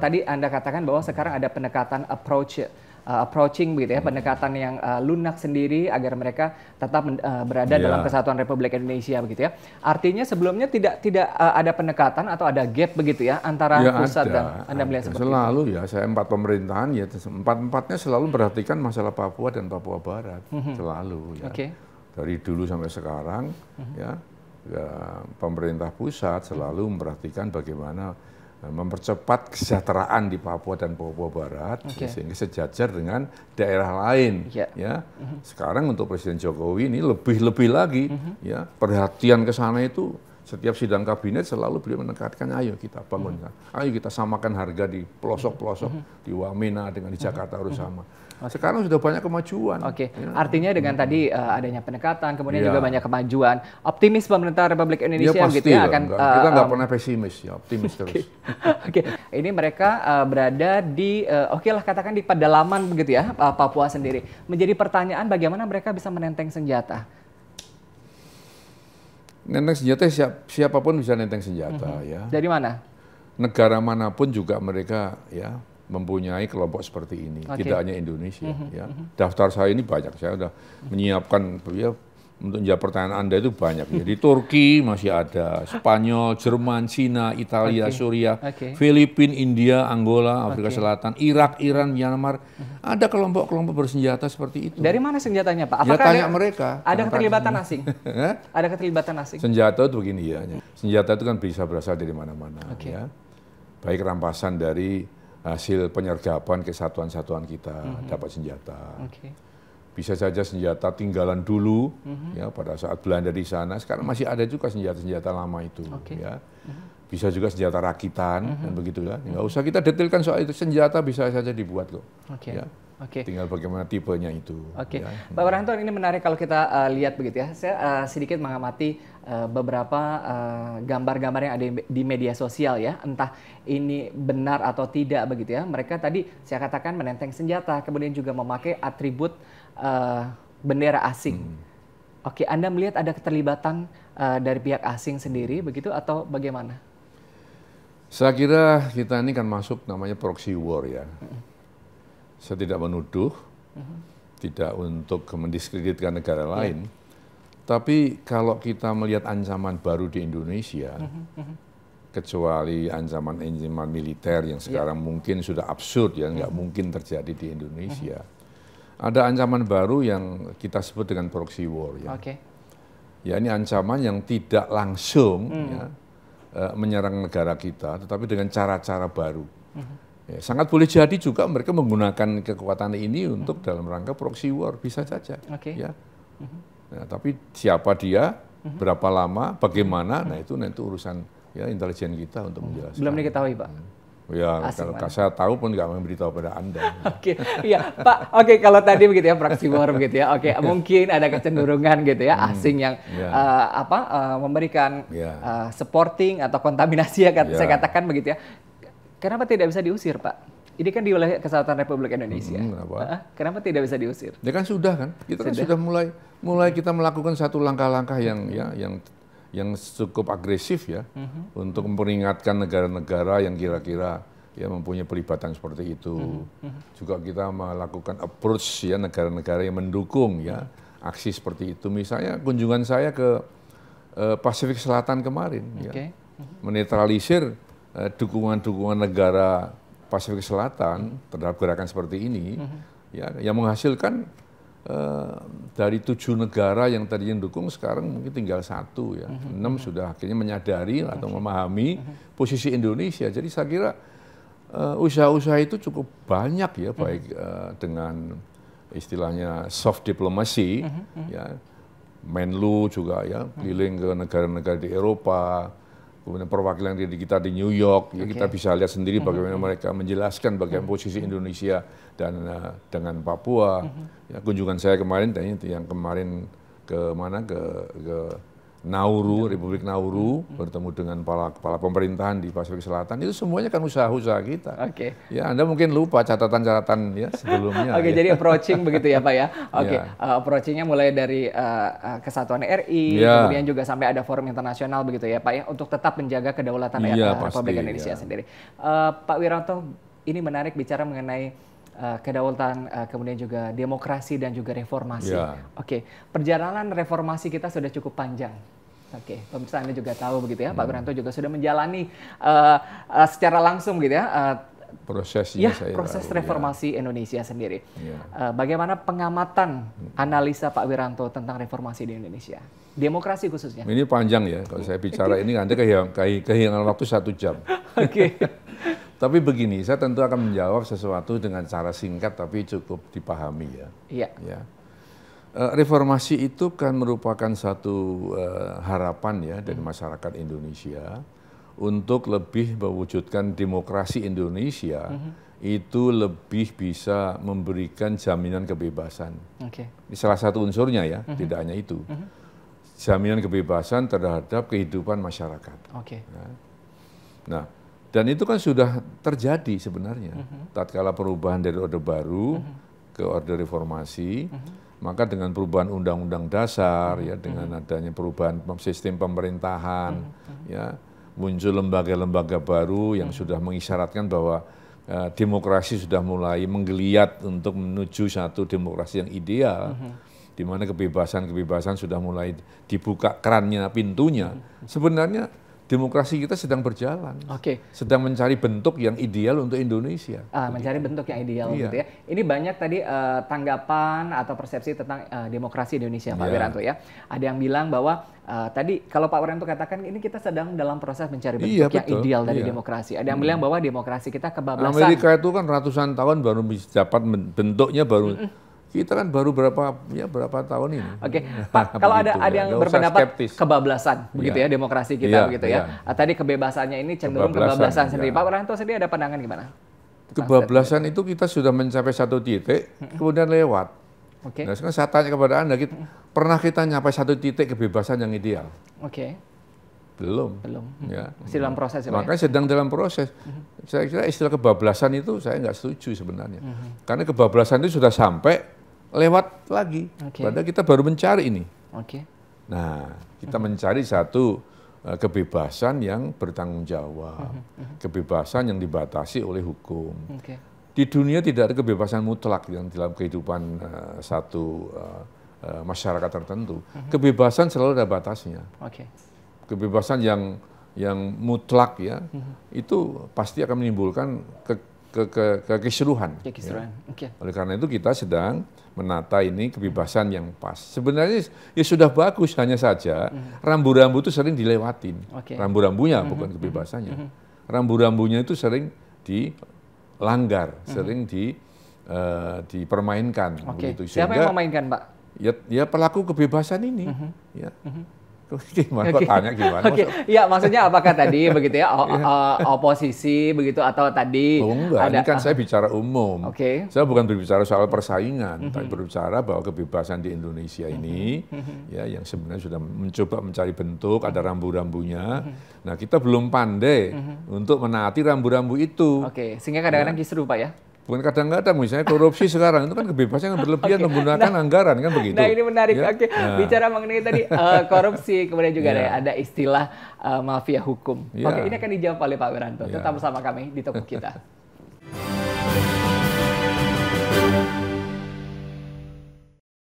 tadi Anda katakan bahwa sekarang ada pendekatan approaching begitu ya, pendekatan yang lunak sendiri agar mereka tetap berada dalam Kesatuan Republik Indonesia begitu ya. Artinya sebelumnya tidak ada pendekatan atau ada gap begitu ya antara pusat dan Anda melihat seperti selalu itu. Ya, saya 4 pemerintahan ya empat-empatnya selalu perhatikan masalah Papua dan Papua Barat selalu ya. Dari dulu sampai sekarang ya pemerintah pusat selalu memperhatikan bagaimana mempercepat kesejahteraan di Papua dan Papua Barat sehingga sejajar dengan daerah lain ya. Sekarang untuk Presiden Jokowi ini lebih lagi ya, perhatian ke sana itu setiap sidang kabinet selalu beliau menekankan ayo kita bangunkan, ayo kita samakan harga di pelosok-pelosok di Wamena dengan di Jakarta harus sama. Sekarang sudah banyak kemajuan. Ya. Artinya dengan tadi adanya pendekatan, kemudian juga banyak kemajuan. Optimis pemerintah Republik Indonesia gitu ya akan. Kita nggak pernah pesimis ya, optimis terus. Ini mereka berada di, katakan di pedalaman begitu ya, Papua sendiri. Menjadi pertanyaan bagaimana mereka bisa menenteng senjata? Nenteng senjata siapapun bisa nenteng senjata ya. Dari mana? Negara manapun juga mereka ya mempunyai kelompok seperti ini, tidak hanya Indonesia. Ya. Daftar saya ini banyak, saya sudah menyiapkan ya, untuk menjawab pertanyaan Anda itu banyak. Ya. Di Turki masih ada, Spanyol, Jerman, Cina, Italia, Suriah, Filipina, India, Angola, Afrika Selatan, Irak, Iran, Myanmar. Ada kelompok-kelompok bersenjata seperti itu. Dari mana senjatanya, Pak? Apakah ya, tanya mereka. Ada keterlibatan asing? Ada keterlibatan asing? Senjata itu begini ya, senjata itu kan bisa berasal dari mana-mana. Ya. Baik rampasan dari hasil penyergapan kesatuan-satuan kita dapat senjata. Bisa saja senjata tinggalan dulu ya pada saat Belanda di sana. Sekarang masih ada juga senjata-senjata lama itu. Ya. Bisa juga senjata rakitan dan begitu ya. Nggak usah kita detailkan soal itu, senjata bisa saja dibuat kok. Ya. Tinggal bagaimana tipenya itu. Ya. Pak Wiranto, ini menarik kalau kita lihat begitu ya. Saya sedikit mengamati beberapa gambar-gambar yang ada di media sosial ya. Entah ini benar atau tidak begitu ya. Mereka tadi saya katakan menenteng senjata, kemudian juga memakai atribut bendera asing. Anda melihat ada keterlibatan dari pihak asing sendiri begitu atau bagaimana? Saya kira kita ini kan masuk namanya proxy war ya. Saya tidak menuduh, tidak untuk mendiskreditkan negara lain. Tapi kalau kita melihat ancaman baru di Indonesia, kecuali ancaman militer yang sekarang mungkin sudah absurd ya, nggak mungkin terjadi di Indonesia. Ada ancaman baru yang kita sebut dengan proxy war ya. Ya ini ancaman yang tidak langsung ya, menyerang negara kita, tetapi dengan cara-cara baru. Ya, sangat boleh jadi juga mereka menggunakan kekuatan ini untuk dalam rangka proxy war, bisa saja. Ya. Nah, tapi siapa dia, berapa lama, bagaimana, nah itu nanti urusan ya intelijen kita untuk menjelaskan. Belum diketahui, Pak. Ya, kalau saya tahu pun nggak memberitahu pada Anda. Iya, Pak. Kalau tadi begitu ya proxy war begitu ya. Mungkin ada kecenderungan gitu ya asing yang memberikan supporting atau kontaminasi ya saya katakan begitu ya. Kenapa tidak bisa diusir, Pak? Ini kan di wilayah Kesatuan Republik Indonesia. Kenapa tidak bisa diusir? Ya kan sudah kan. Kita kan sudah mulai kita melakukan satu langkah-langkah yang cukup agresif ya untuk memperingatkan negara-negara yang kira-kira ya mempunyai pelibatan seperti itu. Juga kita melakukan approach ya negara-negara yang mendukung ya aksi seperti itu. Misalnya kunjungan saya ke Pasifik Selatan kemarin ya, menetralisir dukungan-dukungan negara Pasifik Selatan terhadap gerakan seperti ini ya yang menghasilkan dari 7 negara yang tadinya mendukung sekarang mungkin tinggal 1 ya. 6 sudah akhirnya menyadari atau memahami posisi Indonesia. Jadi saya kira usaha-usaha itu cukup banyak ya, baik dengan istilahnya soft diplomacy ya. Menlu juga ya keliling ke negara-negara di Eropa. Kemudian perwakilan kita di New York, ya kita bisa lihat sendiri bagaimana mereka menjelaskan bagaimana posisi Indonesia dan dengan Papua. Ya, kunjungan saya kemarin, yang kemarin ke mana ke Nauru, Republik Nauru, bertemu dengan kepala pemerintahan di Pasifik Selatan, itu semuanya kan usaha-usaha kita. Oke. Ya, Anda mungkin lupa catatan-catatan ya sebelumnya. Oke, ya. jadi approaching begitu ya Pak ya. Oke, approachingnya mulai dari Kesatuan RI, kemudian juga sampai ada forum internasional begitu ya Pak ya, untuk tetap menjaga kedaulatan Republik Indonesia sendiri. Pak Wiranto, ini menarik bicara mengenai kedaulatan, kemudian juga demokrasi dan juga reformasi. Oke, perjalanan reformasi kita sudah cukup panjang. Oke, pemirsa Anda juga tahu begitu ya, Pak Wiranto juga sudah menjalani secara langsung gitu ya prosesnya. Proses reformasi Indonesia sendiri. Bagaimana pengamatan analisa Pak Wiranto tentang reformasi di Indonesia, demokrasi khususnya? Ini panjang ya, kalau saya bicara ini Anda kehilangan waktu 1 jam. Oke. Tapi begini, saya tentu akan menjawab sesuatu dengan cara singkat tapi cukup dipahami ya. Iya. Reformasi itu kan merupakan satu harapan ya dari masyarakat Indonesia untuk lebih mewujudkan demokrasi Indonesia itu lebih bisa memberikan jaminan kebebasan. Ini salah satu unsurnya ya, tidak hanya itu. Jaminan kebebasan terhadap kehidupan masyarakat. Nah, dan itu kan sudah terjadi sebenarnya. Tatkala perubahan dari Orde Baru ke Orde Reformasi, maka dengan perubahan Undang-Undang Dasar, ya, dengan adanya perubahan sistem pemerintahan, ya, muncul lembaga-lembaga baru yang sudah mengisyaratkan bahwa demokrasi sudah mulai menggeliat untuk menuju satu demokrasi yang ideal, di mana kebebasan-kebebasan sudah mulai dibuka kerannya, pintunya. Sebenarnya demokrasi kita sedang berjalan, sedang mencari bentuk yang ideal untuk Indonesia. Mencari bentuk yang ideal, gitu ya. Ini banyak tadi tanggapan atau persepsi tentang demokrasi di Indonesia, Pak Wiranto ya. Ada yang bilang bahwa tadi kalau Pak Wiranto katakan ini kita sedang dalam proses mencari bentuk yang ideal dari demokrasi. Ada yang bilang bahwa demokrasi kita kebablasan. Amerika itu kan ratusan tahun baru dapat bentuknya baru. Kita kan baru berapa tahun ini. Pak, kalau ada yang berpendapat kebablasan begitu ya demokrasi kita begitu ya. Tadi kebebasannya ini cenderung kebablasan sendiri. Pak Wiranto sendiri ada pandangan gimana? Kebablasan itu kita sudah mencapai satu titik, kemudian lewat. Nah, sekarang saya tanya kepada Anda, pernah kita nyampe satu titik kebebasan yang ideal? Belum. Ya. Masih dalam proses ya, makanya sedang dalam proses. Saya kira istilah kebablasan itu saya nggak setuju sebenarnya. Karena kebablasan itu sudah sampai lewat lagi. Padahal kita baru mencari ini. Nah, kita mencari satu kebebasan yang bertanggung jawab, kebebasan yang dibatasi oleh hukum. Di dunia tidak ada kebebasan mutlak yang dalam kehidupan satu masyarakat tertentu. Kebebasan selalu ada batasnya. Kebebasan yang mutlak ya, itu pasti akan menimbulkan kekisruhan. Oleh karena itu kita sedang menata ini kebebasan yang pas. Sebenarnya ya sudah bagus, hanya saja rambu-rambu itu sering dilewatin. Rambu-rambunya bukan kebebasannya. Rambu-rambunya itu sering dilanggar, sering dipermainkan. Begitu. Siapa yang memainkan, Pak? Ya pelaku kebebasan ini. Gimana kok tanya gimana? Ya maksudnya apakah tadi begitu ya oposisi begitu atau tadi enggak, ini kan saya bicara umum. Saya bukan berbicara soal persaingan, tapi berbicara bahwa kebebasan di Indonesia ini ya yang sebenarnya sudah mencoba mencari bentuk, ada rambu-rambunya. Nah, kita belum pandai untuk menaati rambu-rambu itu. Sehingga kadang-kadang kisruh, Pak ya. Bukan kadang-kadang, misalnya korupsi sekarang itu kan kebebasan yang berlebihan menggunakan anggaran kan begitu. Nah ini menarik. Bicara mengenai tadi korupsi, kemudian juga ada istilah mafia hukum. Ini akan dijawab oleh Pak Wiranto. Tetap bersama kami di Topik Kita.